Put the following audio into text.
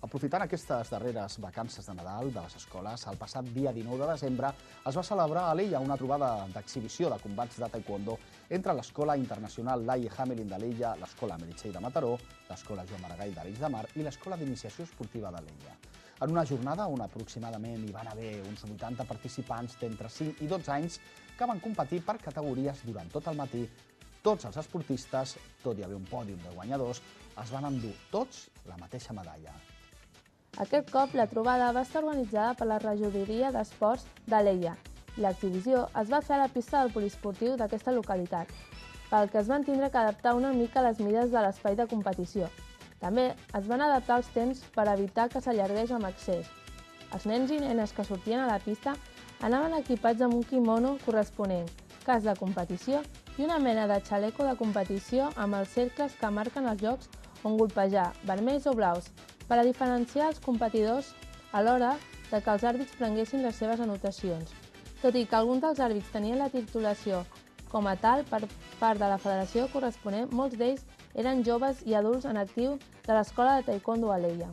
Aprofitant aquestes darreres vacances de Nadal de les escoles, el passat dia 19 de desembre es va celebrar a l'Ella una trobada d'exhibició de combats de taekwondo entre l'Escola Internacional Laie Hamelin de l'Ella, l'Escola Meritxell de Mataró, l'Escola Joan Maragall d'Arenys de Mar i l'Escola d'Iniciació Esportiva de l'Ella. En una jornada on aproximadament hi van haver uns 80 participants d'entre 5 i 12 anys que van competir per categories durant tot el matí. Tots els esportistes, tot i haver un pòdium de guanyadors, es van endur tots la mateixa medalla. Aquest cop la trobada va estar organitzada per la Regidoria d'Esports de l'Ella i l'exhibició es va fer a la pista del poliesportiu d'aquesta localitat, pel que es van tindre que adaptar una mica les mides de l'espai de competició. També es van adaptar els temps per evitar que s'allargués amb excés. Els nens i nenes que sortien a la pista anaven equipats amb un quimono corresponent, casc de competició i una mena de xaleco de competició amb els cercles que marquen els llocs on golpejar, vermells o blaus, per a diferenciar els competidors a l'hora que els àrbits prenguessin les seves anotacions. Tot i que alguns dels àrbits tenien la titulació com a tal per part de la federació corresponent, molts d'ells eren joves i adults en actiu de l'Escola de Taekwondo a l'Ella.